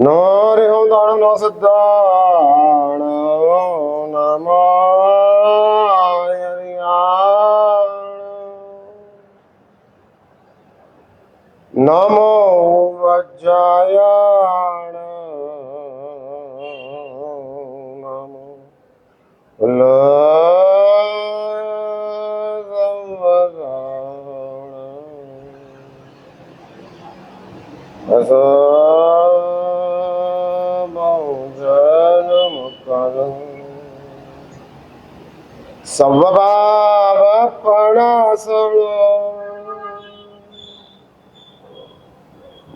Nori hum dana no siddhana namo vajjayana namo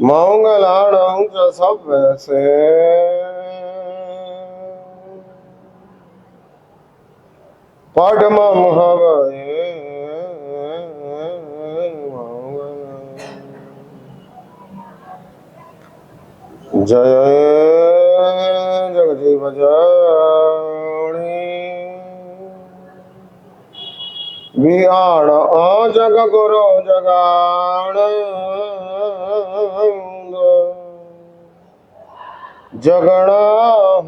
मंगलाणं च सव्यसे पद्मं हवये जय जगजीव जनी विहाण जग गुरु जगाण जगण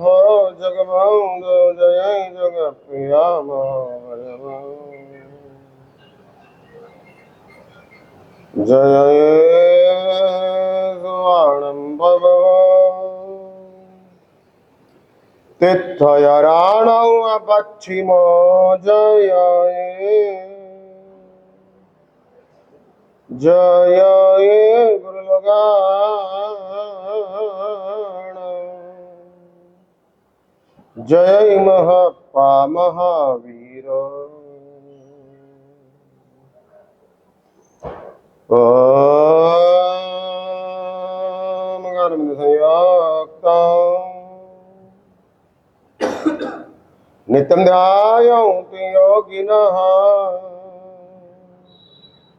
हो जगबंग जय जग प्रिया जय सुवाणं भगव तीर्थयाराणौ पश्चिमो जय जय गुरुलगाण जय महप्पा महावीर ओम गरुड़ संयुक्तम् नित्यं ध्यायन्ति योगिनः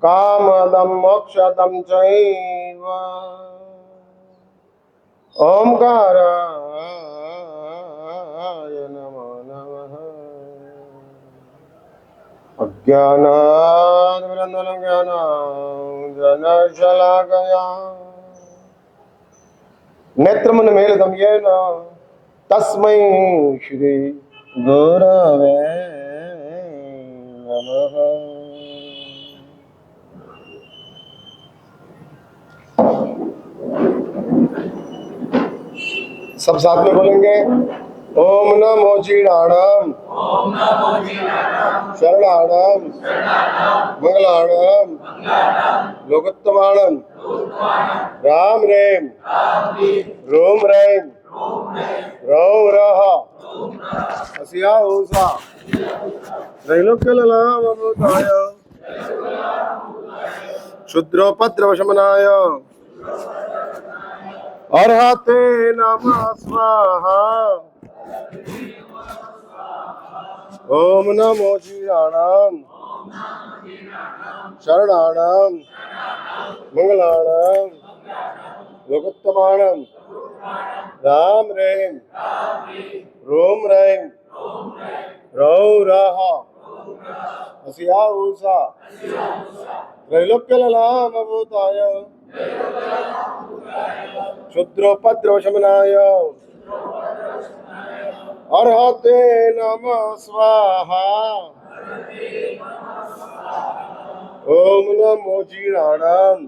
कामदं मोक्षदं चैव ओंकाराय नमो नमः अज्ञानातिमिरन्दनं ज्ञानाञ्जनशलाकया नेत्रमुन्मीलितं येन तस्मै श्री गुरवे नमः। सब साथ में बोलेंगे ओम नमो जीणाणाम शरणाणाम मंगलाणाम लोकोत्तमाणाम राम रेम रोम रेम रौ रह हसिया उषा त्रैलोक्यललामभूताय क्षुद्रोपद्रवशमनाय अर्हते नमः स्वाहा ओम नमो जीणाणाम शरणाणाम मंगलाणाम लोकोत्तमाणाम राम रेम रोम रेम रौ रह हसिया उषा त्रैलोक्यललामभूताय क्षुद्रोपद्रवशमनाय अर्हते नमः स्वाहा ओम नमो जीणाणाम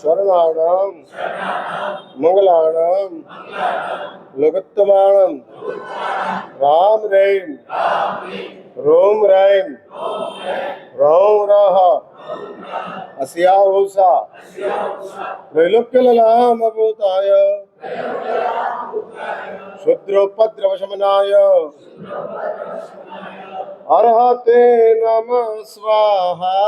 शरणाणाम मंगलाणाम लोकोत्तमाणाम राम रेम रोम रेम रौ रह हसिया उषा त्रैलोक्यललामभूताय क्षुद्रोपद्रवशमनाय अर्हते नमः स्वाहा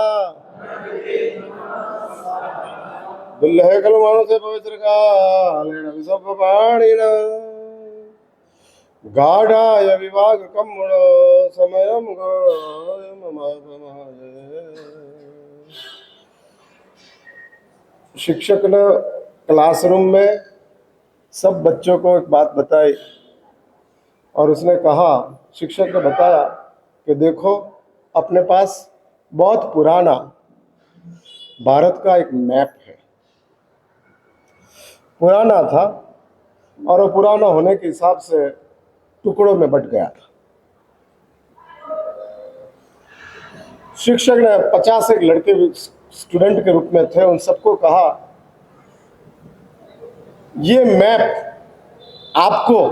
दुल्हे कलमाणों से पवित्र कालेन विसर्पपाणिना गाढ़ाय विभाग कम्मणो समयं गोयममापमाय। शिक्षक ने क्लासरूम में सब बच्चों को एक बात बताई और उसने कहा, शिक्षक ने बताया कि देखो अपने पास बहुत पुराना भारत का एक मैप है। पुराना था और वो पुराना होने के हिसाब से टुकड़ों में बट गया था। शिक्षक ने 50 एक लड़के स्टूडेंट के रूप में थे, उन सबको कहा ये मैप आपको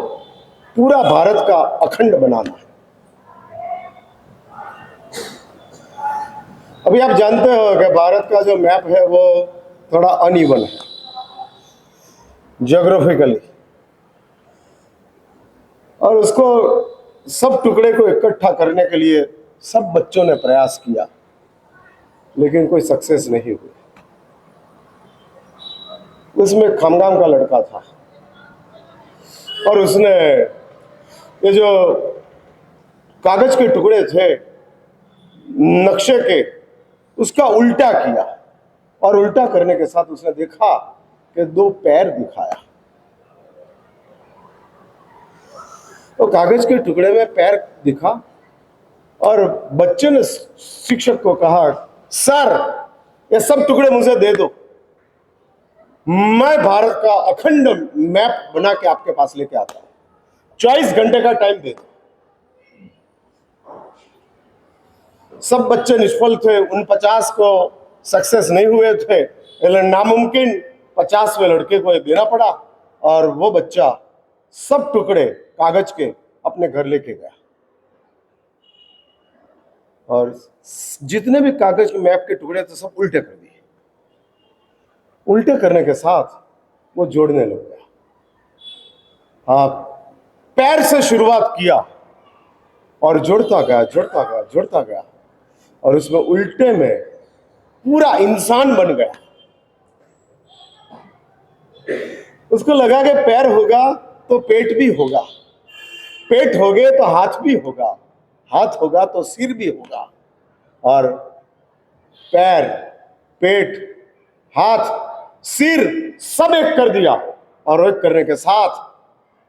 पूरा भारत का अखंड बनाना है। अभी आप जानते हो कि भारत का जो मैप है वो थोड़ा अनइवन है ज्योग्राफिकली, और उसको सब टुकड़े को इकट्ठा करने के लिए सब बच्चों ने प्रयास किया, लेकिन कोई सक्सेस नहीं हुई। उसमें खामगाम का लड़का था और उसने ये जो कागज के टुकड़े थे नक्शे के, उसका उल्टा किया, और उल्टा करने के साथ उसने देखा कि 2 पैर दिखाया। तो कागज के टुकड़े में पैर दिखा और बच्चे ने शिक्षक को कहा, सर ये सब टुकड़े मुझे दे दो, मैं भारत का अखंड मैप बना के आपके पास लेके आता हूं, 24 घंटे का टाइम दे दो। सब बच्चे निष्फल थे, उन 50 को सक्सेस नहीं हुए थे, लेकिन नामुमकिन 50वें लड़के को देना पड़ा, और वो बच्चा सब टुकड़े कागज के अपने घर लेके गया, और जितने भी कागज के मैप के टुकड़े थे सब उल्टे कर दिए। उल्टे करने के साथ वो जोड़ने लग गया। हाँ, पैर से शुरुआत किया और जुड़ता गया, जुड़ता गया, जुड़ता गया, और उसमें उल्टे में पूरा इंसान बन गया। उसको लगा कि पैर होगा तो पेट भी होगा, पेट हो गए तो हाथ भी होगा, हाथ होगा तो सिर भी होगा, और पैर, पेट, हाथ, सिर सब एक कर दिया। और एक करने के साथ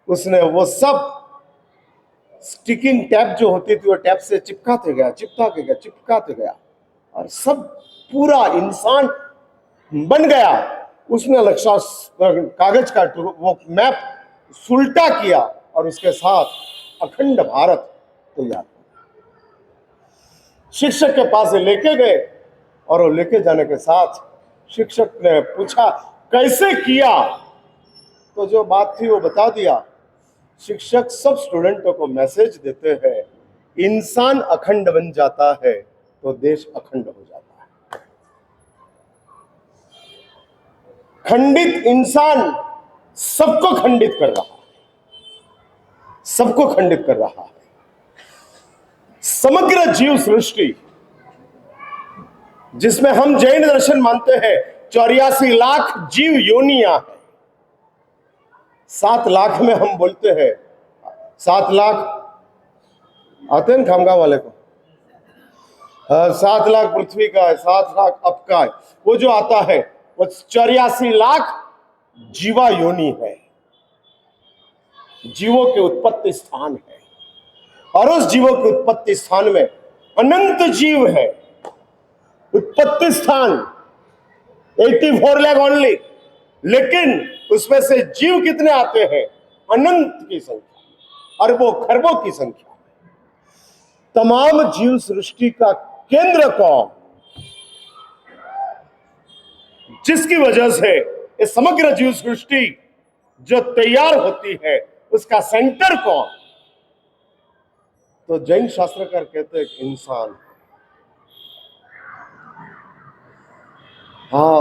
उसने वो सब स्टिकिंग टैप जो होती थी वो टैप से चिपकाते गया, चिपकाते गया, चिपकाते गया, और सब पूरा इंसान बन गया। उसने लक्ष्य कागज का वो मैप सुलटा किया और उसके साथ अखंड भारत तैयार। शिक्षक के पास लेके गए, और वो लेके जाने के साथ शिक्षक ने पूछा कैसे किया, तो जो बात थी वो बता दिया। शिक्षक सब स्टूडेंटों को मैसेज देते हैं, इंसान अखंड बन जाता है तो देश अखंड हो जाता है। खंडित इंसान सबको खंडित कर रहा है, सबको खंडित कर रहा है। समग्र जीव सृष्टि जिसमें हम जैन दर्शन मानते हैं 84 लाख जीव योनियां है। 7 लाख में हम बोलते हैं, 7 लाख आते हैं खामगांव वाले को, 7 लाख पृथ्वी का है, 7 लाख अप का है, वो जो आता है वो 84 लाख जीवा योनि है, जीवों के उत्पत्ति स्थान है। और उस जीवों के उत्पत्ति स्थान में अनंत जीव है। उत्पत्ति स्थान 84 लाख ओनली, लेकिन उसमें से जीव कितने आते हैं? अनंत की संख्या, अरबों खरबों की संख्या। तमाम जीव सृष्टि का केंद्र कौन, जिसकी वजह से ये समग्र जीव सृष्टि जो तैयार होती है उसका सेंटर कौन? तो जैन शास्त्रकार कहते हैं इंसान। हाँ,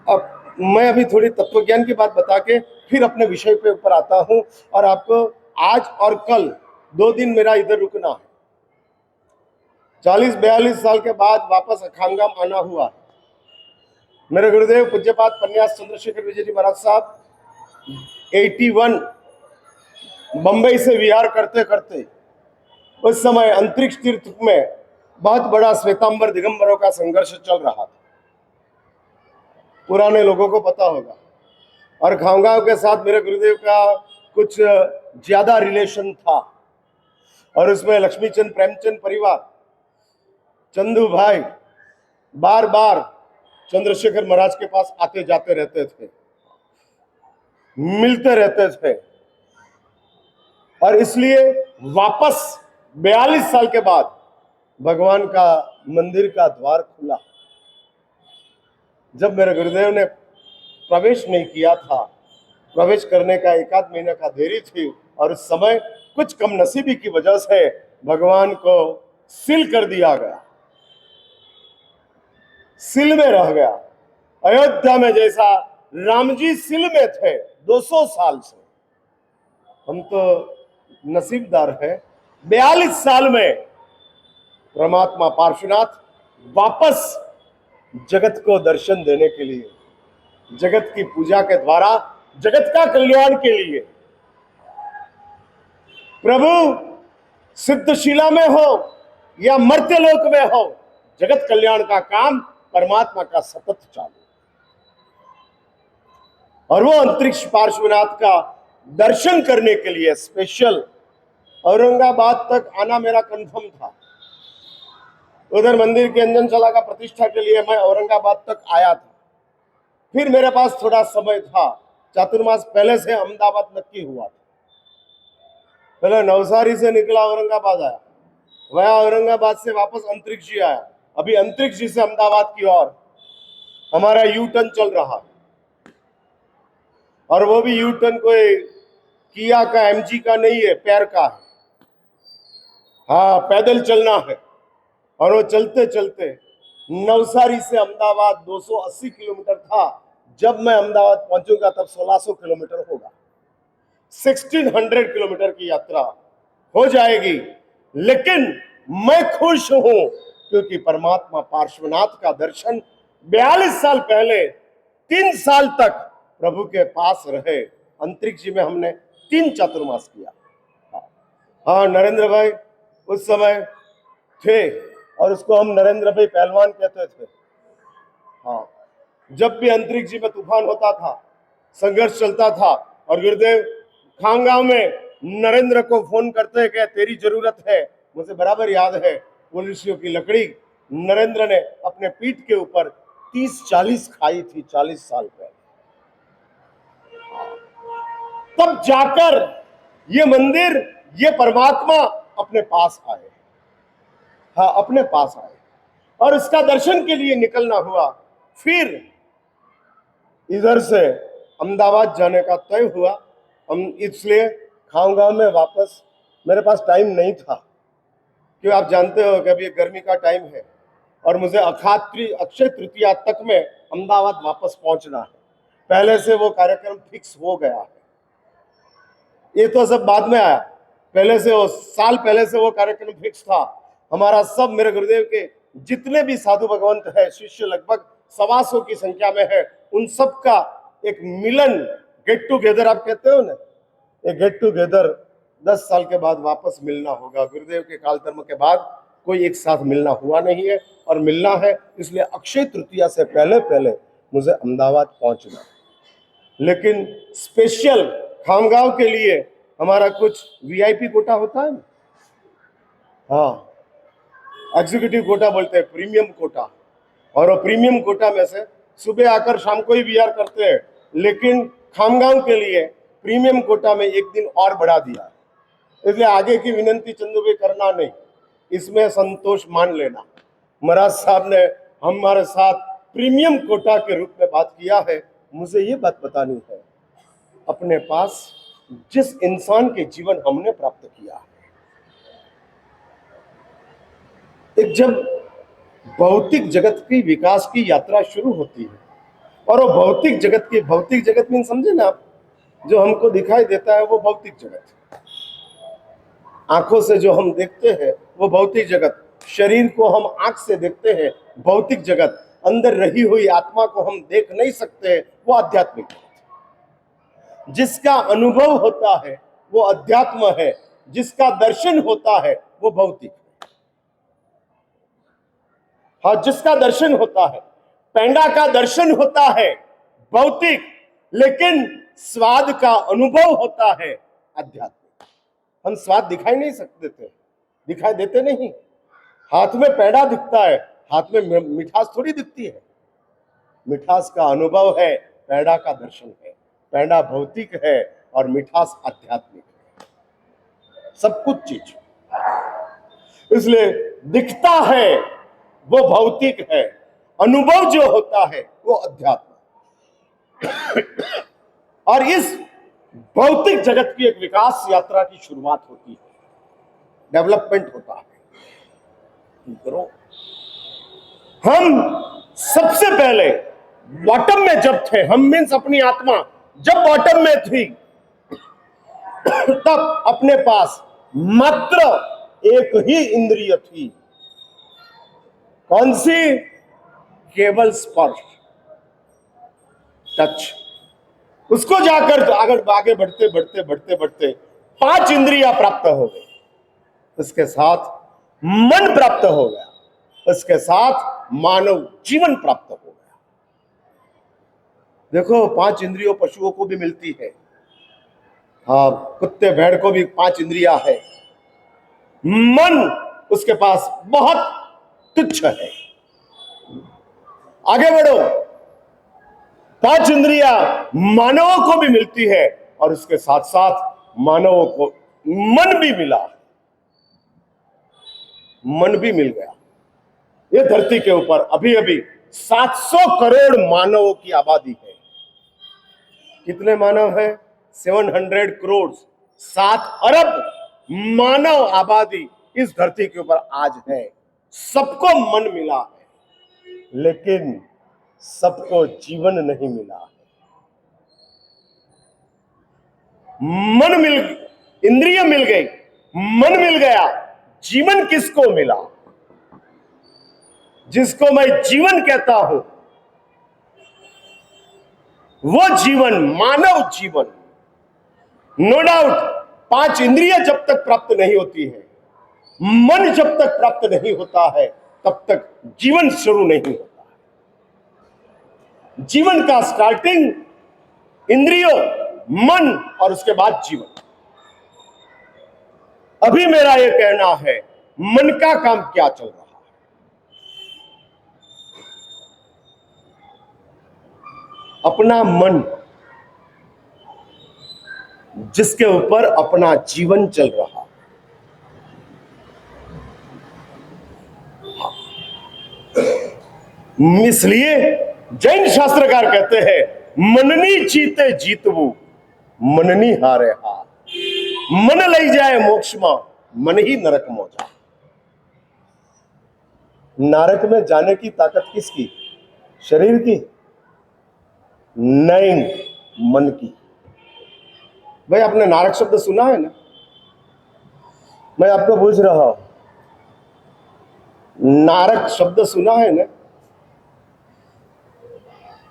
अब मैं अभी थोड़ी तत्वज्ञान की बात बता के फिर अपने विषय पे ऊपर आता हूं, और आपको आज और कल 2 दिन मेरा इधर रुकना है। 40-42 साल के बाद वापस खामगांव आना हुआ। मेरे गुरुदेव पूज्यपाद पन्यास चंद्रशेखर विजय जी महाराज साहब 81 बंबई से विहार करते करते, उस समय अंतरिक्ष तीर्थ में बहुत बड़ा श्वेतांबर दिगंबरों का संघर्ष चल रहा था, पुराने लोगों को पता होगा। और खामगांव के साथ मेरे गुरुदेव का कुछ ज्यादा रिलेशन था, और उसमें लक्ष्मीचंद प्रेमचंद परिवार, चंदू भाई बार बार चंद्रशेखर महाराज के पास आते जाते रहते थे। मिलते रहते थे, और इसलिए वापस 42 साल के बाद भगवान का मंदिर का द्वार खुला। जब मेरे गुरुदेव ने प्रवेश नहीं किया था, प्रवेश करने का 1 आध महीने का देरी थी, और उस समय कुछ कम नसीबी की वजह से भगवान को सील कर दिया गया, सील में रह गया। अयोध्या में जैसा राम जी सील में थे 200 साल से, हम तो नसीबदार हैं 42 साल में परमात्मा पार्श्वनाथ वापस जगत को दर्शन देने के लिए, जगत की पूजा के द्वारा जगत का कल्याण के लिए, प्रभु सिद्धशिला में हो या मर्त्यलोक में हो, जगत कल्याण का काम परमात्मा का सतत चालू। और वो अंतरिक्ष पार्श्वनाथ का दर्शन करने के लिए स्पेशल औरंगाबाद तक आना मेरा कंफर्म था। उधर मंदिर के अंजनशला का प्रतिष्ठा के लिए मैं औरंगाबाद तक आया था। फिर मेरे पास थोड़ा समय था, चातुर्मास पहले से अहमदाबाद नक्की हुआ था। पहले नवसारी से निकला, औरंगाबाद आया, वह औरंगाबाद से वापस अंतरिक्ष जी आया, अभी अंतरिक्ष जी से अहमदाबाद की ओर हमारा यू टर्न चल रहा है। और वो भी यू टर्न कोई किया का एमजी का नहीं है, पैर का है। हाँ, पैदल चलना है। और वो चलते चलते नवसारी से अहमदाबाद 280 किलोमीटर था, जब मैं अहमदाबाद पहुंचूंगा तब 1600 किलोमीटर होगा। 1600 किलोमीटर की यात्रा हो जाएगी, लेकिन मैं खुश हूं क्योंकि परमात्मा पार्श्वनाथ का दर्शन 42 साल पहले 3 साल तक प्रभु के पास रहे। अंतरिक्ष जी में हमने 3 चातुर्मास किया। हाँ, नरेंद्र भाई उस समय थे, और उसको हम नरेंद्र भाई पहलवान कहते थे। हाँ, जब भी अंतरिक्ष जी में तूफान होता था, संघर्ष चलता था, और गुरुदेव खांगांव में नरेंद्र को फोन करते हैं कि तेरी जरूरत है, मुझे बराबर याद है, पुलिसियों की लकड़ी नरेंद्र ने अपने पीठ के ऊपर 30-40 खाई थी 40 साल पहले। तब जाकर ये मंदिर, ये परमात्मा अपने पास आए। हाँ, अपने पास आए, और इसका दर्शन के लिए निकलना हुआ। फिर इधर से अहमदाबाद जाने का तय हुआ। हम इसलिए खाऊंगा में वापस, मेरे पास टाइम नहीं था, क्यों आप जानते हो कि अभी ये गर्मी का टाइम है, और मुझे अक्षय तृतीया तक में अहमदाबाद वापस पहुंचना है। पहले से वो कार्यक्रम फिक्स हो गया है, ये तो सब बाद में आया। पहले से वो साल पहले से वो कार्यक्रम फिक्स था। हमारा सब, मेरे गुरुदेव के जितने भी साधु भगवंत है, शिष्य लगभग 125 की संख्या में है, उन सब का एक मिलन, गेट टुगेदर आप कहते हो ना, एक गेट टुगेदर 10 साल के बाद वापस मिलना होगा। गुरुदेव के काल धर्म के बाद कोई एक साथ मिलना हुआ नहीं है, और मिलना है, इसलिए अक्षय तृतीया से पहले पहले मुझे अहमदाबाद पहुंचना है। लेकिन स्पेशल खामगांव के लिए हमारा कुछ वीआईपी कोटा होता है ना, हाँ, एग्जीक्यूटिव कोटा बोलते हैं, प्रीमियम कोटा। और वो प्रीमियम कोटा में से सुबह आकर शाम को ही विहार करते हैं, लेकिन खामगांव के लिए प्रीमियम कोटा में 1 दिन और बढ़ा दिया। इसलिए आगे की विनंती चंदू भाई करना नहीं, इसमें संतोष मान लेना। महाराज साहब ने हमारे साथ प्रीमियम कोटा के रूप में बात किया है। मुझे ये बात बतानी है, अपने पास जिस इंसान के जीवन हमने प्राप्त किया है, एक जब भौतिक जगत की विकास की यात्रा शुरू होती है, और वो भौतिक जगत में समझे ना आप, जो हमको दिखाई देता है वो भौतिक जगत, आंखों से जो हम देखते हैं वो भौतिक जगत, शरीर को हम आंख से देखते हैं भौतिक जगत, अंदर रही हुई आत्मा को हम देख नहीं सकते, वो आध्यात्मिक जगत। जिसका अनुभव होता है वो अध्यात्म है, जिसका दर्शन होता है वो भौतिक। हाँ, जिसका दर्शन होता है, पेंडा का दर्शन होता है भौतिक, लेकिन स्वाद का अनुभव होता है आध्यात्मिक। हम स्वाद दिखाई नहीं सकते थे, दिखाई देते नहीं। हाथ में पेड़ा दिखता है, हाथ में मिठास थोड़ी दिखती है। मिठास का अनुभव है, पेड़ा का दर्शन है। पैंडा भौतिक है और मिठास आध्यात्मिक है, सब कुछ चीज। इसलिए दिखता है वो भौतिक है, अनुभव जो होता है वो अध्यात्म। और इस भौतिक जगत की एक विकास यात्रा की शुरुआत होती है, डेवलपमेंट होता है, ग्रो। हम सबसे पहले बॉटम में जब थे, हम मीन्स अपनी आत्मा जब बॉटम में थी, तब अपने पास मात्र एक ही इंद्रिय थी। कौन सी? केवल स्पर्श, टच। उसको जाकर आगे बढ़ते बढ़ते बढ़ते बढ़ते 5 इंद्रियां प्राप्त हो गई, उसके साथ मन प्राप्त हो गया, उसके साथ मानव जीवन प्राप्त हो गया। देखो, 5 इंद्रियों पशुओं को भी मिलती है, हाँ, कुत्ते भेड़ को भी 5 इंद्रियां है। मन उसके पास बहुत तुच्छ है। आगे बढ़ो, 5 इंद्रियां मानवों को भी मिलती है और उसके साथ साथ मानवों को मन भी मिला, मन भी मिल गया। ये धरती के ऊपर अभी अभी 700 करोड़ मानवों की आबादी है। कितने मानव है? 700 करोड़, 7 अरब मानव आबादी इस धरती के ऊपर आज है। सबको मन मिला है, लेकिन सबको जीवन नहीं मिला है। मन मिल, इंद्रिय मिल गई, मन मिल गया, जीवन किसको मिला? जिसको मैं जीवन कहता हूं, वो जीवन मानव जीवन। नो डाउट, 5 इंद्रिय जब तक प्राप्त नहीं होती है, मन जब तक प्राप्त नहीं होता है, तब तक जीवन शुरू नहीं होता है। जीवन का स्टार्टिंग इंद्रियों, मन और उसके बाद जीवन। अभी मेरा यह कहना है, मन का काम क्या चल रहा है? अपना मन, जिसके ऊपर अपना जीवन चल रहा है। इसलिए जैन शास्त्रकार कहते हैं, मननी जीते जीतवू, मननी हारे हार। मन लई जाए मोक्ष में, मन ही नरक मौजा। नरक में जाने की ताकत किसकी? शरीर की? नहीं, मन की। भाई, आपने नारक शब्द सुना है ना? मैं आपको पूछ रहा हूं, नारक शब्द सुना है ना?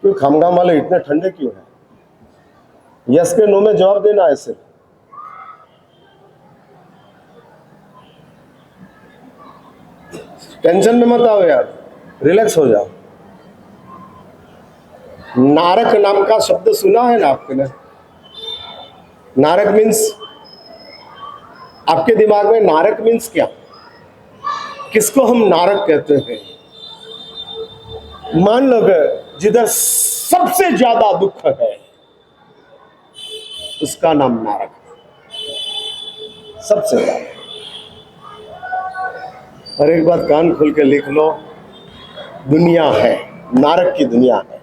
क्यों खामगाम वाले इतने ठंडे क्यों हैं? यस के नो में जवाब देना है सिर्फ। टेंशन में मत आओ यार, रिलैक्स हो जाओ। नारक नाम का शब्द सुना है ना आपने? नारक मीन्स, आपके दिमाग में नारक मीन्स क्या? किसको हम नारक कहते हैं? मान लो जिधर सबसे ज्यादा दुख है, उसका नाम नारक है, सबसे ज्यादा। और एक बात कान खोल के लिख लो, दुनिया है, नारक की दुनिया है,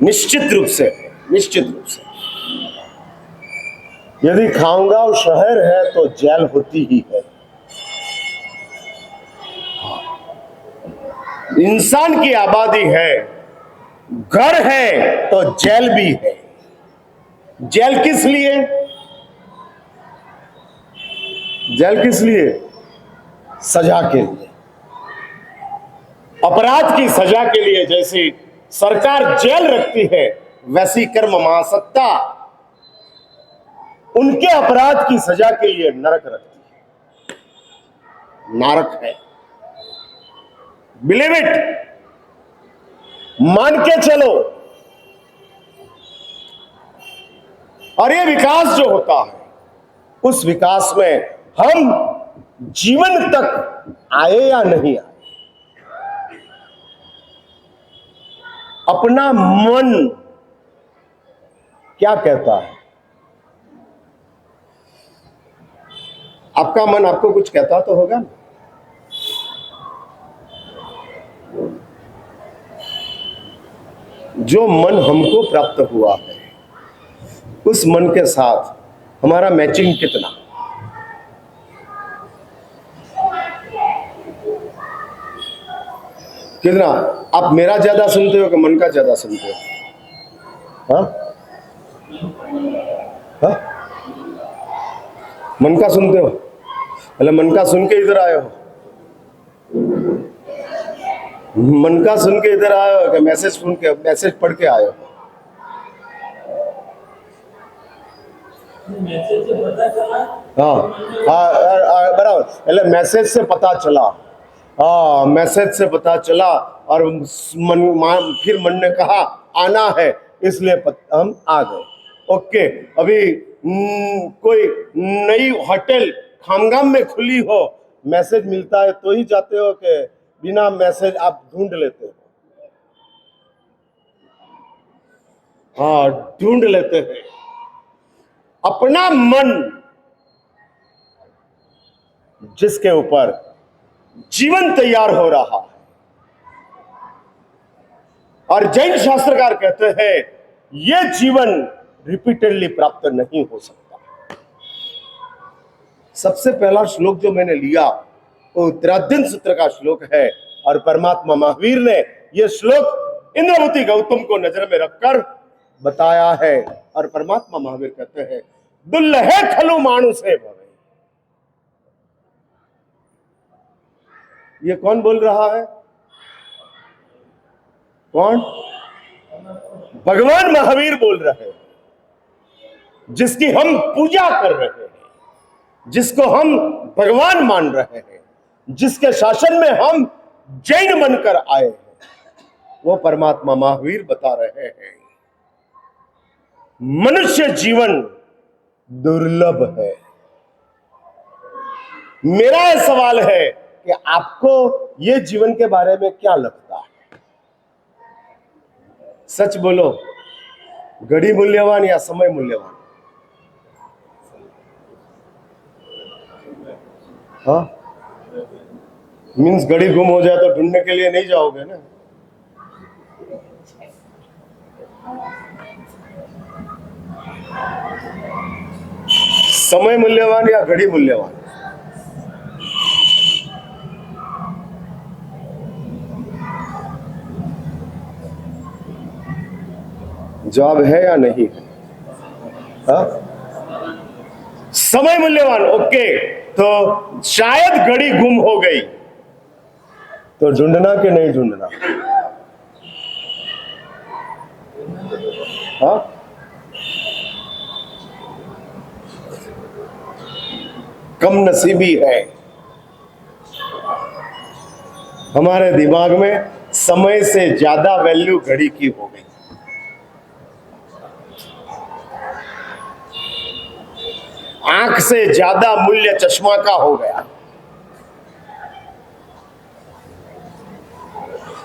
निश्चित रूप से, निश्चित रूप से। यदि खाऊंगाव शहर है तो जेल होती ही है। इंसान की आबादी है, घर है तो जेल भी है। जेल किस लिए? जेल किस लिए? सजा के लिए, अपराध की सजा के लिए। जैसे सरकार जेल रखती है, वैसी कर्म महासत्ता उनके अपराध की सजा के लिए नरक रखती है। नरक है, बिलीव इट, मान के चलो। और ये विकास जो होता है, उस विकास में हम जीवन तक आए या नहीं आए, अपना मन क्या कहता है? आपका मन आपको कुछ कहता तो होगा ना? जो मन हमको प्राप्त हुआ है उस मन के साथ हमारा मैचिंग कितना? कितना? आप मेरा ज्यादा सुनते हो कि मन का ज्यादा सुनते हो? हाँ? हाँ? मन का सुनते हो? मतलब मन का सुन के इधर आए हो? मन का सुन के इधर आए हो कि मैसेज सुन के, मैसेज पढ़ के आए हो? हाँ हाँ बराबर, એટલે मैसेज से पता चला। हाँ, मैसेज से पता चला और फिर मन ने कहा आना है, इसलिए हम आ गए। ओके, अभी कोई नई होटल खामगाम में खुली हो, मैसेज मिलता है तो ही जाते हो कि बिना मैसेज आप ढूंढ लेते हो? हाँ, ढूंढ लेते हैं। अपना मन जिसके ऊपर जीवन तैयार हो रहा है, और जैन शास्त्रकार कहते हैं यह जीवन रिपीटेडली प्राप्त नहीं हो सकता। सबसे पहला श्लोक जो मैंने लिया वो उत्तराधीन सूत्र का श्लोक है, और परमात्मा महावीर ने यह श्लोक इंद्रवती गौतम को नजर में रखकर बताया है। और परमात्मा महावीर कहते हैं दुल्लहे खलु मानुषे भवे। ये कौन बोल रहा है? कौन? भगवान महावीर बोल रहे हैं, जिसकी हम पूजा कर रहे हैं, जिसको हम भगवान मान रहे हैं, जिसके शासन में हम जैन बनकर आए हैं, वो परमात्मा महावीर बता रहे हैं मनुष्य जीवन दुर्लभ है। मेरा यह सवाल है कि आपको ये जीवन के बारे में क्या लगता है? सच बोलो, घड़ी मूल्यवान या समय मूल्यवान? हाँ, मीन्स घड़ी गुम हो जाए तो ढूंढने के लिए नहीं जाओगे ना? समय मूल्यवान या घड़ी मूल्यवान? जवाब है या नहीं है? हाँ? समय मूल्यवान। ओके, तो शायद घड़ी गुम हो गई तो ढूंढना कि नहीं ढूंढना? हाँ? कम नसीबी है। हमारे दिमाग में समय से ज्यादा वैल्यू घड़ी की हो गई। आंख से ज्यादा मूल्य चश्मा का हो गया।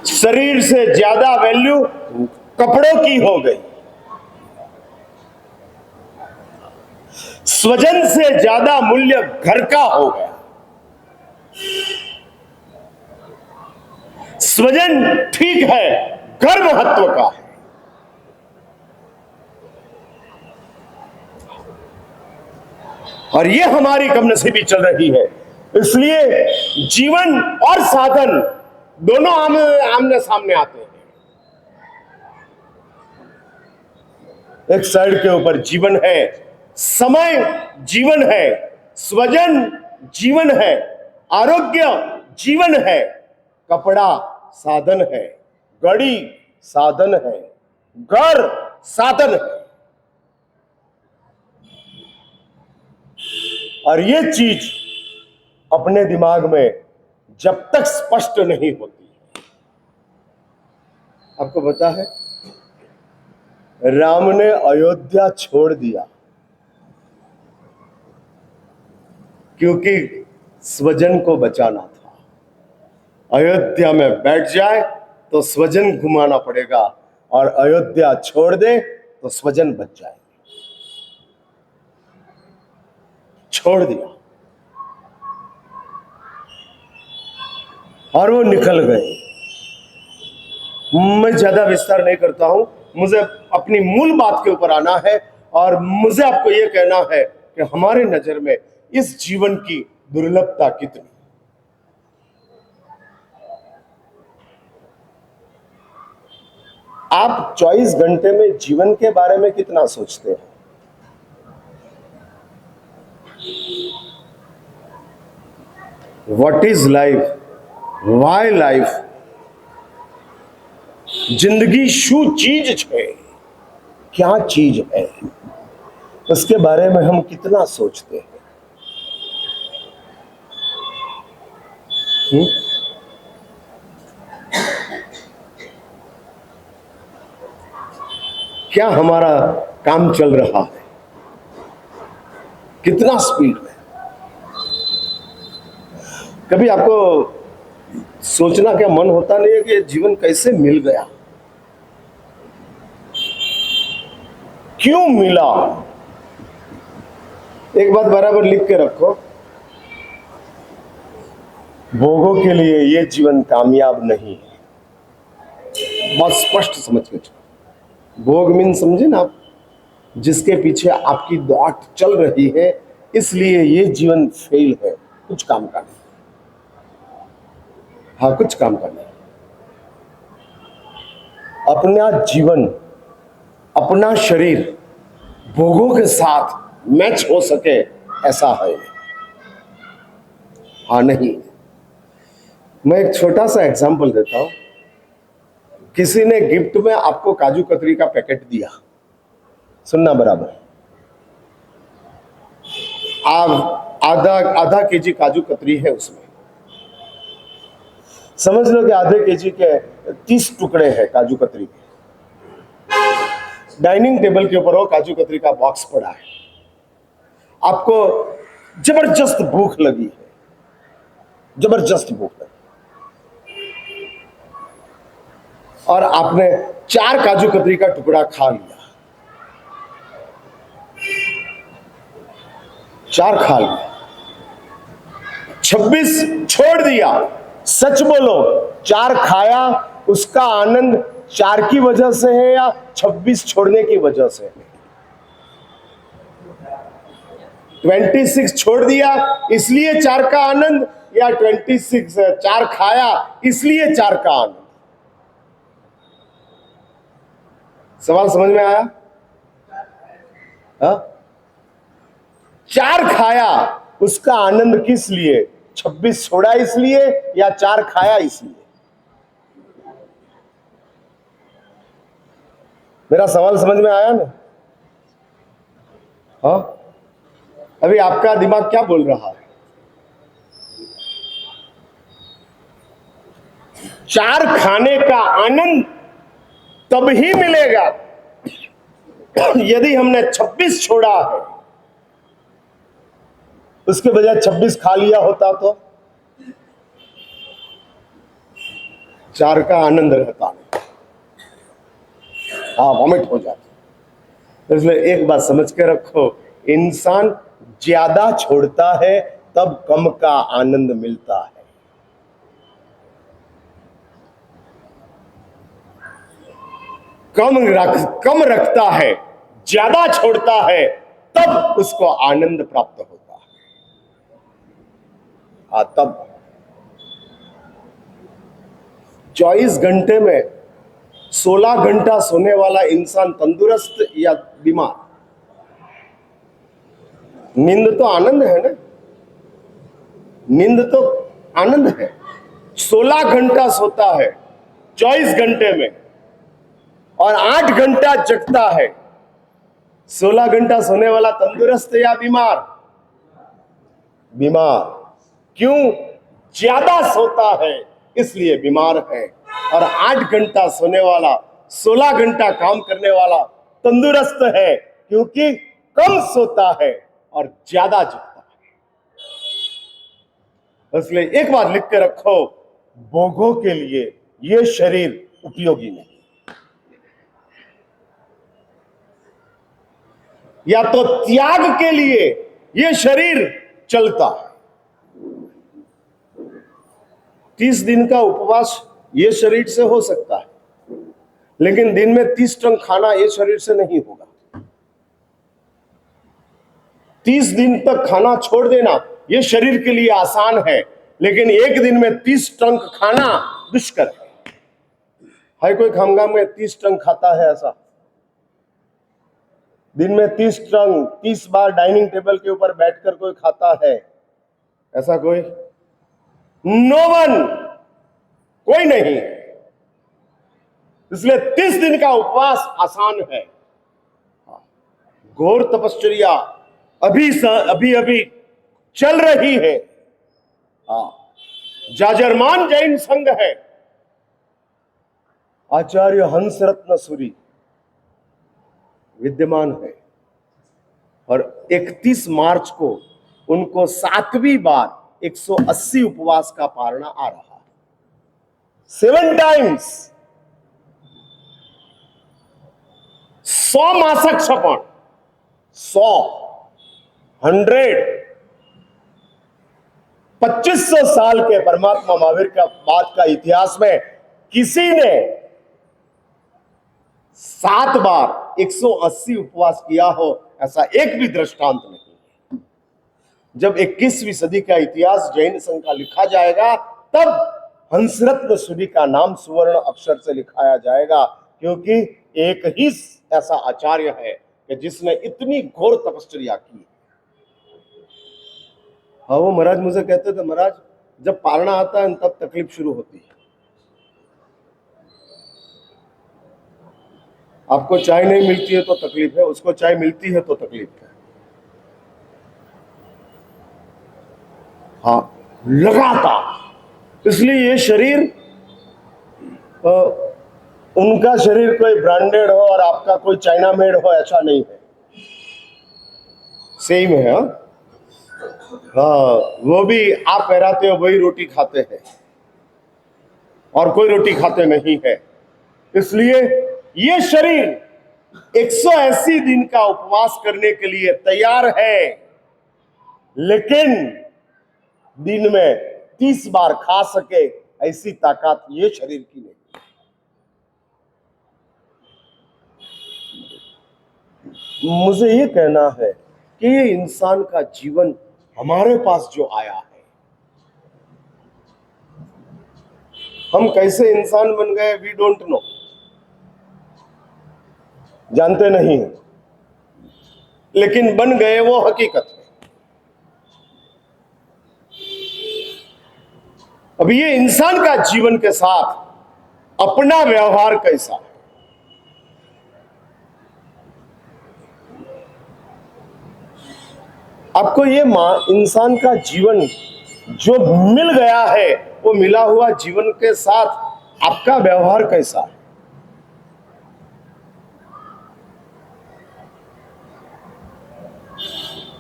शरीर से ज्यादा वैल्यू कपड़ों की हो गई। स्वजन से ज्यादा मूल्य घर का हो गया। स्वजन ठीक है, घर महत्व का है। और ये हमारी कमनसीबी चल रही है। इसलिए जीवन और साधन दोनों आमने सामने आते हैं। एक साइड के ऊपर जीवन है, समय जीवन है, स्वजन जीवन है, आरोग्य जीवन है, कपड़ा साधन है, गाड़ी साधन है, घर साधन है। और ये चीज अपने दिमाग में जब तक स्पष्ट नहीं होती, आपको पता है राम ने अयोध्या छोड़ दिया क्योंकि स्वजन को बचाना था। अयोध्या में बैठ जाए तो स्वजन घुमाना पड़ेगा, और अयोध्या छोड़ दे तो स्वजन बच जाए। छोड़ दिया और वो निकल गए। मैं ज्यादा विस्तार नहीं करता हूं, मुझे अपनी मूल बात के ऊपर आना है और मुझे आपको यह कहना है कि हमारे नजर में इस जीवन की दुर्लभता कितनी। आप 24 घंटे में जीवन के बारे में कितना सोचते हैं? What is life, why life, जिंदगी शू चीज है, क्या चीज है, उसके बारे में हम कितना सोचते हैं? क्या हमारा काम चल रहा है, कितना स्पीड में? कभी आपको सोचना क्या मन होता नहीं है कि जीवन कैसे मिल गया, क्यों मिला? एक बात बराबर लिख के रखो, भोगों के लिए ये जीवन कामयाब नहीं है। बहुत स्पष्ट समझ के चलो। भोग मीन समझे ना आप, जिसके पीछे आपकी दौड़ चल रही है, इसलिए ये जीवन फेल है, कुछ काम का नहीं। हाँ, कुछ काम का नहीं। अपना जीवन, अपना शरीर भोगों के साथ मैच हो सके ऐसा है हाँ नहीं। मैं एक छोटा सा एग्जांपल देता हूं। किसी ने गिफ्ट में आपको काजू कतरी का पैकेट दिया, सुनना बराबर, आप आधा केजी काजू कतरी है उसमें, समझ लो कि आधे केजी के 30 टुकड़े हैं काजू कतरी के। डाइनिंग टेबल के ऊपर वो काजू कतरी का बॉक्स पड़ा है, आपको जबरदस्त भूख लगी है, जबरदस्त भूख लगी, और आपने 4 काजू कतरी का टुकड़ा खा लिया, 4 खा लिया, 26 छोड़ दिया। सच बोलो, 4 खाया, उसका आनंद 4 की वजह से है या 26 छोड़ने की वजह से है? 26 छोड़ दिया इसलिए 4 का आनंद, या 26 4 खाया इसलिए 4 का आनंद? सवाल समझ में आया? हा? 4 खाया, उसका आनंद किस लिए? 26 छोड़ा इसलिए या 4 खाया इसलिए? मेरा सवाल समझ में आया ना? हाँ, अभी आपका दिमाग क्या बोल रहा है? 4 खाने का आनंद तब ही मिलेगा यदि हमने 26 छोड़ा है, उसके बजाय 26 खा लिया होता तो 4 का आनंद रहता नहीं, हाँ वॉमिट हो जाती। इसलिए एक बात समझ के रखो, इंसान ज्यादा छोड़ता है तब कम का आनंद मिलता है। कम रखता है, ज्यादा छोड़ता है, तब उसको आनंद प्राप्त होता है। हाँ, तब 24 घंटे में 16 घंटा सोने वाला इंसान तंदुरुस्त या बीमार? नींद तो आनंद है ना, नींद तो आनंद है। 16 घंटा सोता है 24 घंटे में और 8 घंटा जगता है। 16 घंटा सोने वाला तंदुरुस्त या बीमार? बीमार। क्यों? ज्यादा सोता है इसलिए बीमार है, और 8 घंटा सोने वाला 16 घंटा काम करने वाला तंदुरुस्त है, क्योंकि कम सोता है और ज्यादा जगता है। इसलिए एक बात लिख के रखो, भोगों के लिए यह शरीर उपयोगी नहीं। या तो त्याग के लिए ये शरीर चलता है। 30 दिन का उपवास ये शरीर से हो सकता है, लेकिन दिन में 30 टन खाना ये शरीर से नहीं होगा। 30 दिन तक खाना छोड़ देना ये शरीर के लिए आसान है, लेकिन एक दिन में 30 टन खाना दुष्कर है। कोई खामगाम में 30 टन खाता है ऐसा? दिन में 30 टन 30 बार डाइनिंग टेबल के ऊपर बैठकर कोई खाता है ऐसा? कोई? नो वन, कोई नहीं। इसलिए 30 दिन का उपवास आसान है। घोर तपश्चर्या अभी अभी चल रही है। जाजरमान जैन संघ है, आचार्य हंस रत्न सूरी विद्यमान है, और 31 मार्च को उनको 7वीं बार 180 उपवास का पारणा आ रहा है। 7 टाइम्स 100 मासक क्षपण, 100 2500 साल के परमात्मा महावीर का बाद का इतिहास में किसी ने 7 बार 180 उपवास किया हो ऐसा एक भी दृष्टांत नहीं। जब 21वीं सदी का इतिहास जैन संघ का लिखा जाएगा, तब हंसरत्न सूरी का नाम सुवर्ण अक्षर से लिखाया जाएगा, क्योंकि एक ही ऐसा आचार्य है कि जिसने इतनी घोर तपश्चर्या की। हाँ, वो महाराज मुझे कहते थे, महाराज जब पारणा आता है तब तकलीफ शुरू होती है। आपको चाय नहीं मिलती है तो तकलीफ है, उसको चाय मिलती है तो तकलीफ है। हाँ, लगातार। इसलिए ये शरीर, उनका शरीर कोई ब्रांडेड हो और आपका कोई चाइना मेड हो ऐसा नहीं है, सेम है। हाँ, वो भी आप पहराते हो वही रोटी खाते हैं और कोई रोटी खाते नहीं है। इसलिए ये शरीर 180 दिन का उपवास करने के लिए तैयार है, लेकिन दिन में 30 बार खा सके ऐसी ताकत ये शरीर की नहीं। मुझे ये कहना है कि ये इंसान का जीवन हमारे पास जो आया है, हम कैसे इंसान बन गए वी डोंट नो, जानते नहीं हैं, लेकिन बन गए वो हकीकत है। अब ये इंसान का जीवन के साथ अपना व्यवहार कैसा है? आपको ये इंसान का जीवन जो मिल गया है, वो मिला हुआ जीवन के साथ आपका व्यवहार कैसा है?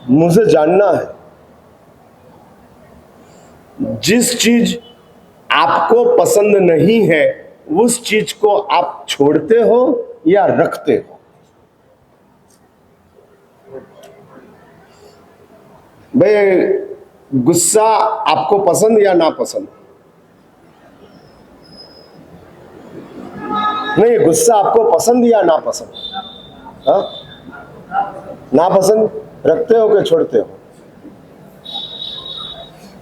मुझे जानना है। जिस चीज आपको पसंद नहीं है उस चीज को आप छोड़ते हो या रखते हो? भाई, गुस्सा आपको पसंद या नापसंद? नहीं, गुस्सा आपको पसंद या नापसंद? हाँ, नापसंद। रखते हो कि छोड़ते हो?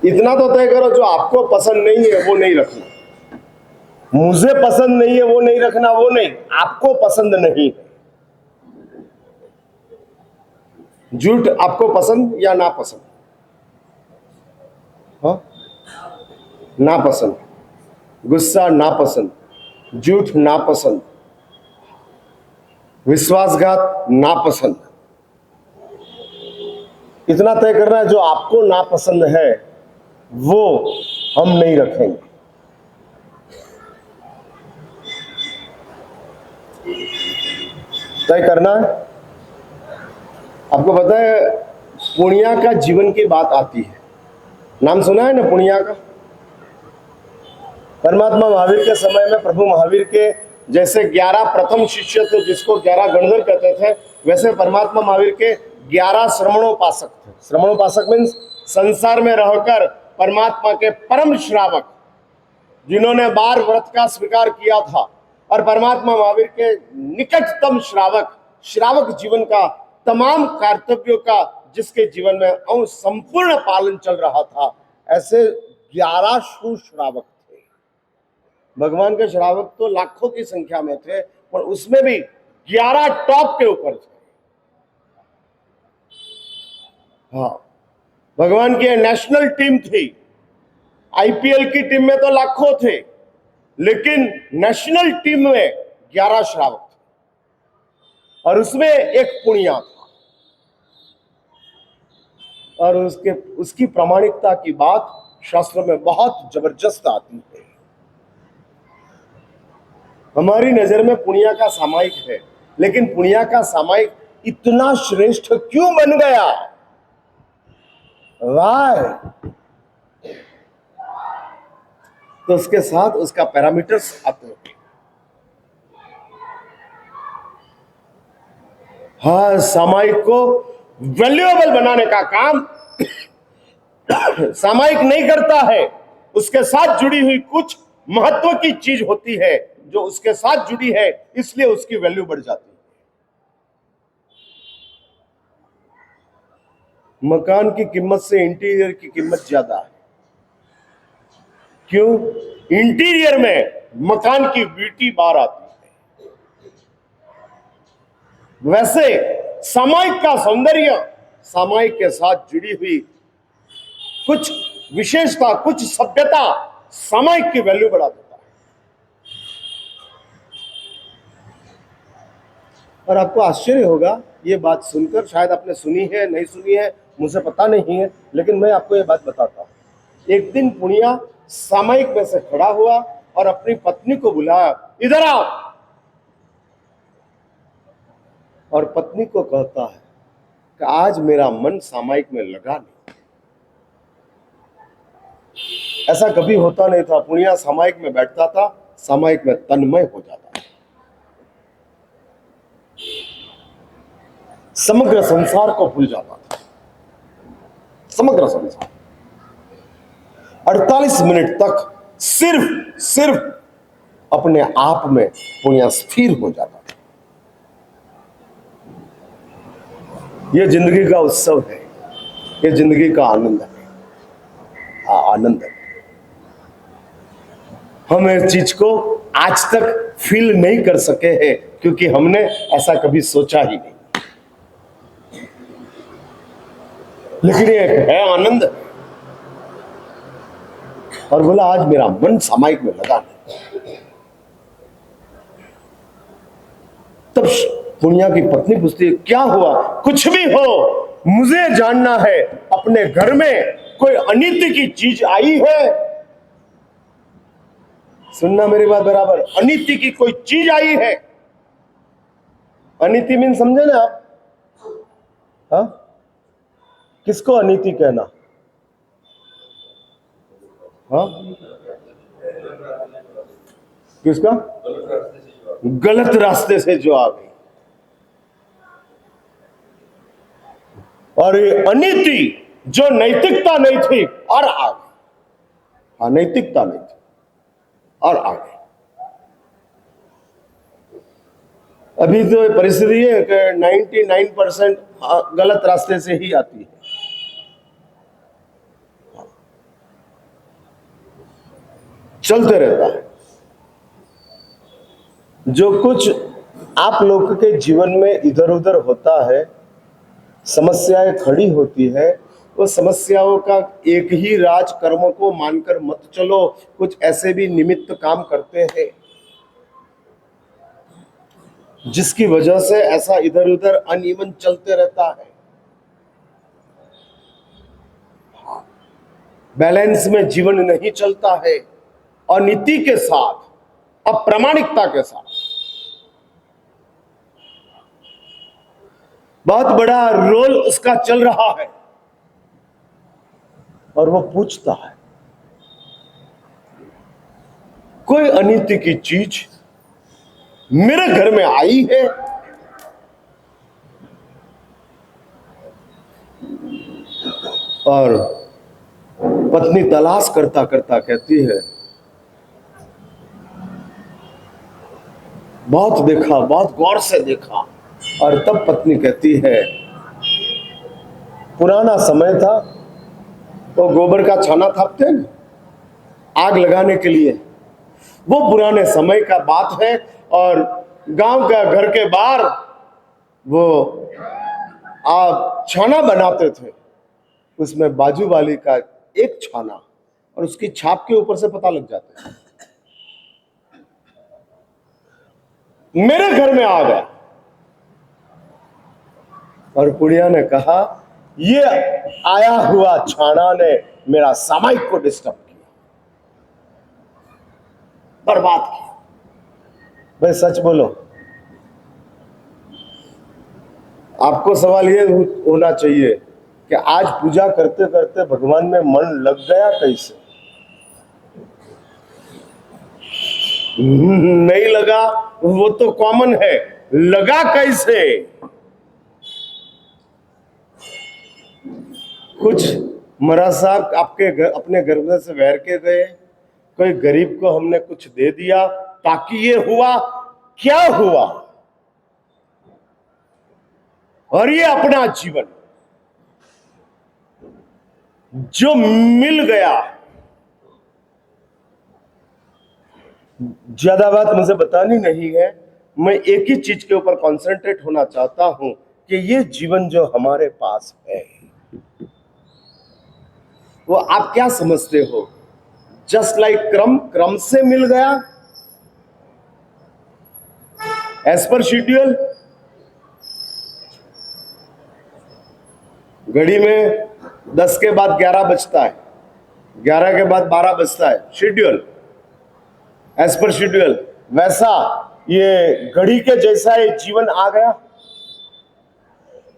इतना तो तय करो, जो आपको पसंद नहीं है वो नहीं रखना। मुझे पसंद नहीं है वो नहीं रखना, वो नहीं, आपको पसंद नहीं है। झूठ आपको पसंद या नापसंद? हाँ, नापसंद। गुस्सा नापसंद, झूठ नापसंद, विश्वासघात नापसंद। इतना तय करना है, जो आपको नापसंद है वो हम नहीं रखेंगे। तय करना है। आपको पता है, पुण्या का जीवन की बात आती है, नाम सुना है ना पुण्या का? परमात्मा महावीर के समय में प्रभु महावीर के जैसे 11 प्रथम शिष्य थे, जिसको 11 गणधर कहते थे, वैसे परमात्मा महावीर के 11 श्रमणोपासक थे। श्रमणोपासक मीन्स संसार में रहकर परमात्मा के परम श्रावक, जिन्होंने 12 व्रत का स्वीकार किया था और परमात्मा महावीर के निकटतम श्रावक, श्रावक जीवन का तमाम कर्तव्यों का जिसके जीवन में संपूर्ण पालन चल रहा था, ऐसे 11 सुश्रावक थे। भगवान के श्रावक तो लाखों की संख्या में थे, पर उसमें भी 11 टॉप के ऊपर थे। हाँ, भगवान की नेशनल टीम थी। आईपीएल की टीम में तो लाखों थे, लेकिन नेशनल टीम में 11 श्रावक थे और उसमें एक पुण्या था। और उसकी प्रामाणिकता की बात शास्त्र में बहुत जबरदस्त आती है। हमारी नजर में पुण्या का सामायिक है, लेकिन पुण्या का सामायिक इतना श्रेष्ठ क्यों बन गया? वाह! तो उसके साथ उसका पैरामीटर्स आते हैं। हाँ, सामायिक को वैल्यूएबल बनाने का काम सामायिक नहीं करता है। उसके साथ जुड़ी हुई कुछ महत्व की चीज होती है जो उसके साथ जुड़ी है, इसलिए उसकी वैल्यू बढ़ जाती है। मकान की कीमत से इंटीरियर की कीमत ज्यादा है। क्यों? इंटीरियर में मकान की ब्यूटी बाहर आती है। वैसे सामायिक का सौंदर्य सामायिक के साथ जुड़ी हुई कुछ विशेषता, कुछ सभ्यता सामायिक की वैल्यू बढ़ा देता है। और आपको आश्चर्य होगा ये बात सुनकर, शायद आपने सुनी है नहीं सुनी है मुझे पता नहीं है, लेकिन मैं आपको ये बात बताता हूं। एक दिन पुनिया सामायिक में से खड़ा हुआ और अपनी पत्नी को बुलाया, इधर आओ। और पत्नी को कहता है कि आज मेरा मन सामायिक में लगा नहीं। ऐसा कभी होता नहीं था। पुनिया सामायिक में बैठता था, सामायिक में तन्मय हो जाता था। समग्र संसार को भूल जाता था। समग्र संसार 48 मिनट तक सिर्फ अपने आप में पुनिया स्थिर हो जाता था। यह जिंदगी का उत्सव है, यह जिंदगी का आनंद है। आनंद है। हम इस चीज को आज तक फील नहीं कर सके हैं क्योंकि हमने ऐसा कभी सोचा ही नहीं। लेकिन ये है आनंद। और बोला आज मेरा मन सामायिक में लगा नहीं। तब पुनिया की पत्नी पूछती है, क्या हुआ? कुछ भी हो, मुझे जानना है अपने घर में कोई अनिति की चीज आई है? सुनना मेरी बात बराबर। अनिति की कोई चीज आई है? अनिति मीन समझे ना आप? हाँ, किसको अनिति कहना? हाँ, किसका? गलत रास्ते से जो आ गई। और ये अनीति जो नैतिकता नहीं थी और आ गई। हाँ, नैतिकता नहीं थी और आ गई। अभी तो परिस्थिति है कि 99% गलत रास्ते से ही आती है। चलते रहता है। जो कुछ आप लोगों के जीवन में इधर उधर होता है, समस्याएं खड़ी होती है, वो समस्याओं का एक ही राज कर्म को मानकर मत चलो। कुछ ऐसे भी निमित्त काम करते हैं जिसकी वजह से ऐसा इधर उधर अनइवन चलते रहता है। बैलेंस में जीवन नहीं चलता है। अनीति के साथ, अप्रामाणिकता के साथ बहुत बड़ा रोल उसका चल रहा है। और वो पूछता है, कोई अनीति की चीज मेरे घर में आई है? और पत्नी तलाश करता करता कहती है, बहुत देखा, बहुत गौर से देखा। और तब पत्नी कहती है, पुराना समय था, तो गोबर का छाना थापते हैं आग लगाने के लिए, वो पुराने समय का बात है। और गांव का घर के बाहर वो आग छाना बनाते थे, उसमें बाजू वाली का एक छाना और उसकी छाप के ऊपर से पता लग जाता है। मेरे घर में आ गया। और बुढ़िया ने कहा, ये आया हुआ छाना ने मेरा सामायिक को डिस्टर्ब किया, बर्बाद किया। भाई सच बोलो, आपको सवाल ये होना चाहिए कि आज पूजा करते करते भगवान में मन लग गया कैसे? नहीं लगा वो तो कॉमन है, लगा कैसे? कुछ महाराज साहब आपके घर, अपने घर में से बहर के गए, कोई गरीब को हमने कुछ दे दिया ताकि ये हुआ, क्या हुआ? और ये अपना जीवन जो मिल गया। ज्यादा बात मुझे बतानी नहीं है, मैं एक ही चीज के ऊपर कॉन्सेंट्रेट होना चाहता हूं कि ये जीवन जो हमारे पास है वो आप क्या समझते हो? जस्ट लाइक क्रम, क्रम से मिल गया, एज पर शेड्यूल। घड़ी में 10 के बाद 11 बजता है, 11 के बाद 12 बजता है, शेड्यूल, एज पर शेड्यूल। वैसा ये घड़ी के जैसा ये जीवन आ गया।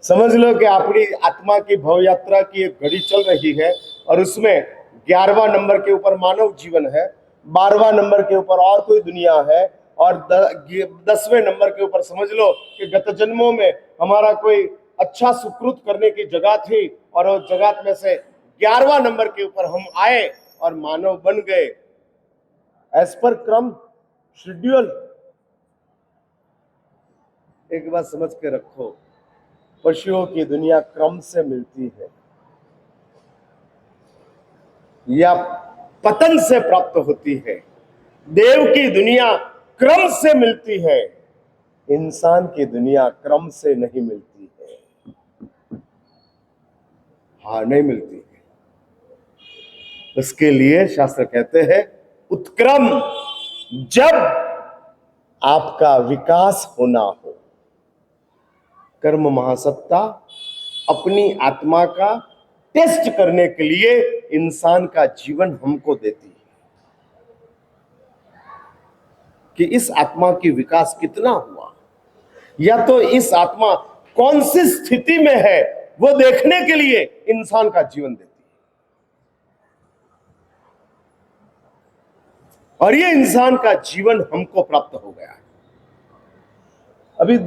समझ लो कि अपनी आत्मा की भव यात्रा की एक घड़ी चल रही है और उसमें 11वां नंबर के ऊपर मानव जीवन है, 12वां नंबर के ऊपर और कोई दुनिया है, और 10वें नंबर के ऊपर समझ लो कि गत जन्मों में हमारा कोई अच्छा सुकृत करने की जगह थी और उस जगह में से 11वां नंबर के ऊपर हम आए और मानव बन गए, एज पर क्रम शेड्यूल। एक बात समझ के रखो, पशुओं की दुनिया क्रम से मिलती है या पतन से प्राप्त होती है। देव की दुनिया क्रम से मिलती है, इंसान की दुनिया क्रम से नहीं मिलती है। हाँ, नहीं मिलती है। उसके लिए शास्त्र कहते हैं उत्क्रम, जब आपका विकास होना हो। कर्म महासत्ता अपनी आत्मा का टेस्ट करने के लिए इंसान का जीवन हमको देती है कि इस आत्मा की विकास कितना हुआ, या तो इस आत्मा कौन सी स्थिति में है वो देखने के लिए इंसान का जीवन देती है। और ये इंसान का जीवन हमको प्राप्त हो गया है। अभी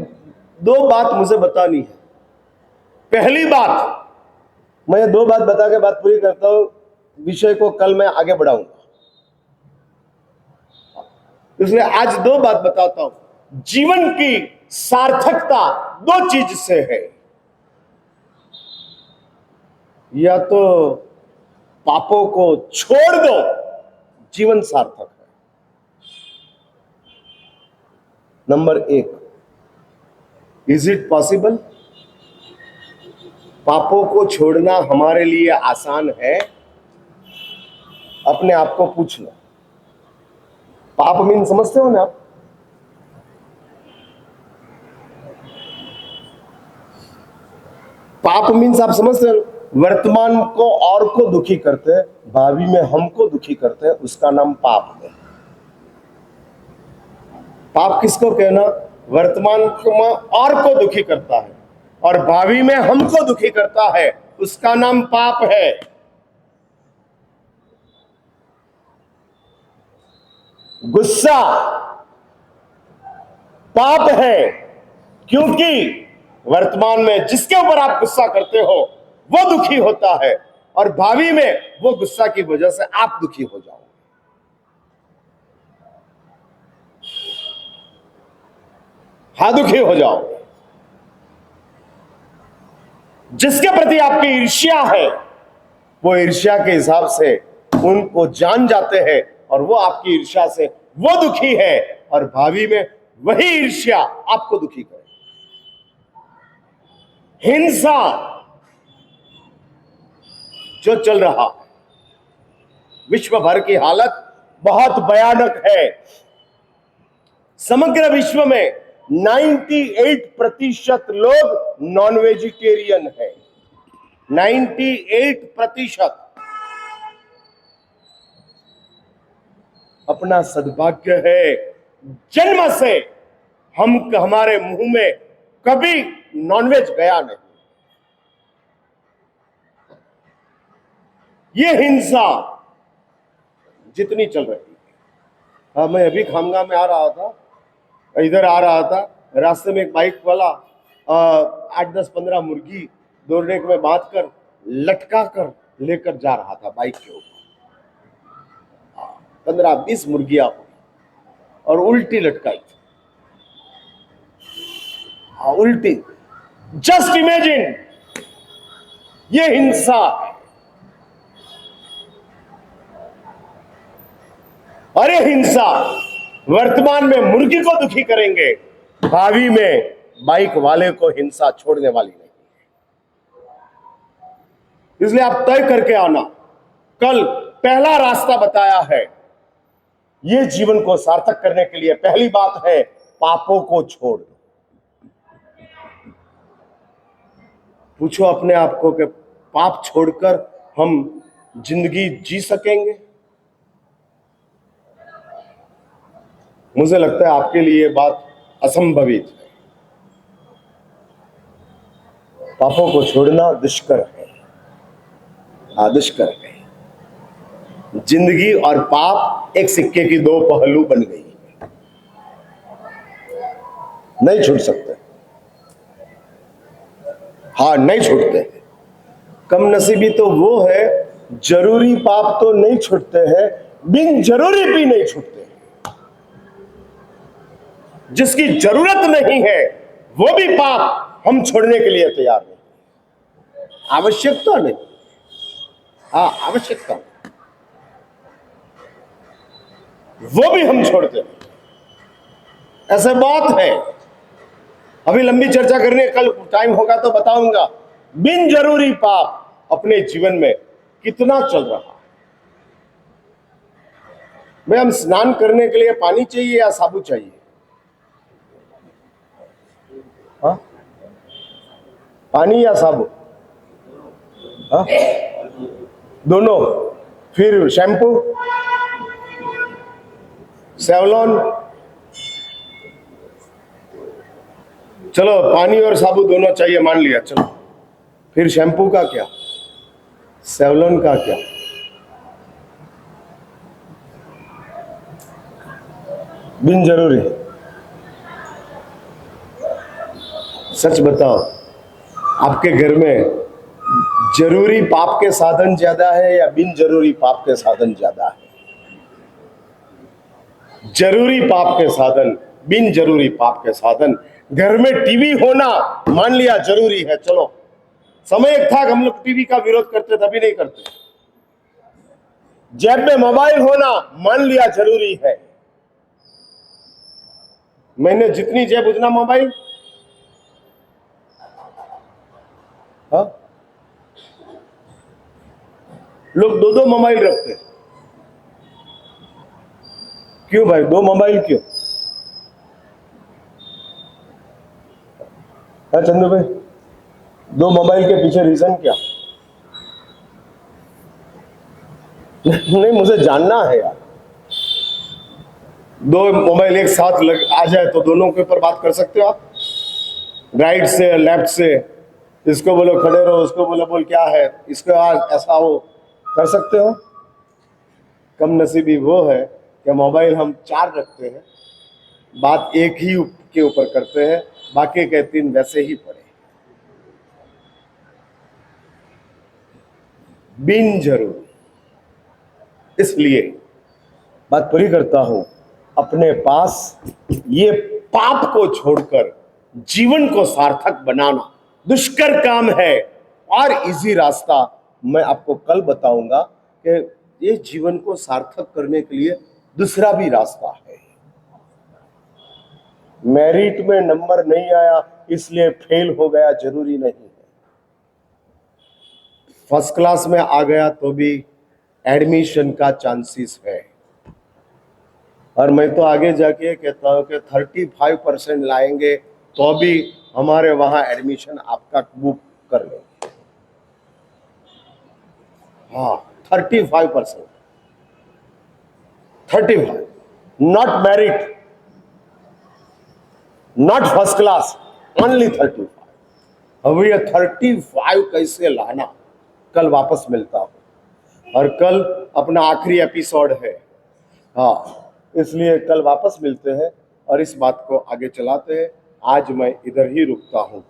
2 बात मुझे बतानी है। पहली बात, मैं ये 2 बात बता के बात पूरी करता हूं, विषय को कल मैं आगे बढ़ाऊंगा, इसलिए आज 2 बात बताता हूं। जीवन की सार्थकता 2 चीज से है, या तो पापों को छोड़ दो, जीवन सार्थक है। Number 1, is it possible? पापों को छोड़ना हमारे लिए आसान है? अपने आप को पूछ लो। पाप मीन समझते हो ना आप? पाप मीन्स आप समझते हो, वर्तमान को और को दुखी करते हैं, भावी में हमको दुखी करते हैं, उसका नाम पाप है। पाप किसको कहना? वर्तमान में और को दुखी करता है और भावी में हमको दुखी करता है, उसका नाम पाप है। गुस्सा पाप है, क्योंकि वर्तमान में जिसके ऊपर आप गुस्सा करते हो वो दुखी होता है और भावी में वो गुस्सा की वजह से आप दुखी हो जाओगे। हाँ, दुखी हो जाओगे। जिसके प्रति आपकी ईर्ष्या है वो ईर्ष्या के हिसाब से उनको जान जाते हैं और वो आपकी ईर्ष्या से वो दुखी है और भावी में वही ईर्ष्या आपको दुखी करे। हिंसा जो चल रहा है, विश्व भर की हालत बहुत भयानक है। समग्र विश्व में 98% लोग नॉन वेजिटेरियन है। 98%। अपना सद्भाग्य है, जन्म से हमारे मुंह में कभी नॉनवेज गया नहीं। ये हिंसा जितनी चल रही है। हाँ, मैं अभी खामगांव में आ रहा था, इधर आ रहा था, रास्ते में एक बाइक वाला 8-10-15 मुर्गी दौड़ने में बांध कर लटका कर लेकर जा रहा था बाइक के ऊपर। 15-20 मुर्गियां और उल्टी लटकाई। हाँ, उल्टी। जस्ट इमेजिन, ये हिंसा है। अरे हिंसा वर्तमान में मुर्गी को दुखी करेंगे, भावी में बाइक वाले को हिंसा छोड़ने वाली नहीं। इसलिए आप तय करके आना। कल पहला रास्ता बताया है ये जीवन को सार्थक करने के लिए। पहली बात है पापों को छोड़ दो। पूछो अपने आप को कि पाप छोड़कर हम जिंदगी जी सकेंगे? मुझे लगता है आपके लिए ये बात असंभवित है। पापों को छोड़ना दुष्कर है। दुष्कर है। जिंदगी और पाप एक सिक्के की दो पहलू बन गई है, नहीं छूट सकते। हाँ, नहीं छूटते। कम नसीबी तो वो है, जरूरी पाप तो नहीं छूटते हैं, बिन जरूरी भी नहीं छूटते। जिसकी जरूरत नहीं है वो भी पाप हम छोड़ने के लिए तैयार नहीं। आवश्यकता नहीं। हाँ, आवश्यकता, वो भी हम छोड़ते हैं। ऐसे बात है, अभी लंबी चर्चा करने, कल टाइम होगा तो बताऊंगा बिन जरूरी पाप अपने जीवन में कितना चल रहा है। मैं हम स्नान करने के लिए पानी चाहिए या साबुन चाहिए? हाँ, पानी या साबुन? हाँ, दोनों। फिर शैम्पू, सेवलॉन। चलो, पानी और साबुन दोनों चाहिए मान लिया, चलो। फिर शैम्पू का क्या, सेवलॉन का क्या? बिन जरूरी। सच बताओ, आपके घर में जरूरी पाप के साधन ज्यादा है या बिन जरूरी पाप के साधन ज्यादा है? जरूरी पाप के साधन, बिन जरूरी पाप के साधन। घर में टीवी होना मान लिया जरूरी है, चलो। समय एक था हम लोग टीवी का विरोध करते थे, अभी नहीं करते। जेब में मोबाइल होना मान लिया जरूरी है। मैंने जितनी जेब उतना मोबाइल। हाँ, लोग दो दो मोबाइल रखते हैं। क्यों भाई, दो मोबाइल क्यों? हाँ चंदू भाई, दो मोबाइल के पीछे रीजन क्या? नहीं, मुझे जानना है यार। दो मोबाइल एक साथ आ जाए तो दोनों के ऊपर बात कर सकते हो आप, राइट से लेफ्ट से। इसको बोलो खड़े रहो, उसको बोलो बोल क्या है, इसको आज ऐसा हो, कर सकते हो। कम नसीबी वो है कि मोबाइल हम 4 रखते हैं, बात एक ही के ऊपर करते हैं, बाकी के 3 वैसे ही पड़े। बिन जरूर। इसलिए बात पूरी करता हूं, अपने पास ये पाप को छोड़कर जीवन को सार्थक बनाना दुष्कर काम है, और इजी रास्ता मैं आपको कल बताऊंगा कि ये जीवन को सार्थक करने के लिए दूसरा भी रास्ता है। मेरिट में नंबर नहीं आया इसलिए फेल हो गया जरूरी नहीं है। फर्स्ट क्लास में आ गया तो भी एडमिशन का चांसेस है। और मैं तो आगे जाके कहता हूं कि 35% लाएंगे तो भी हमारे वहां एडमिशन आपका बुक कर लेंगे। हाँ, 35%, 35, not merit, not first class, only 35। अब ये 35 कैसे लाना, कल वापस मिलता हूं। और कल अपना आखिरी एपिसोड है, हाँ, इसलिए कल वापस मिलते हैं और इस बात को आगे चलाते हैं। आज मैं इधर ही रुकता हूं।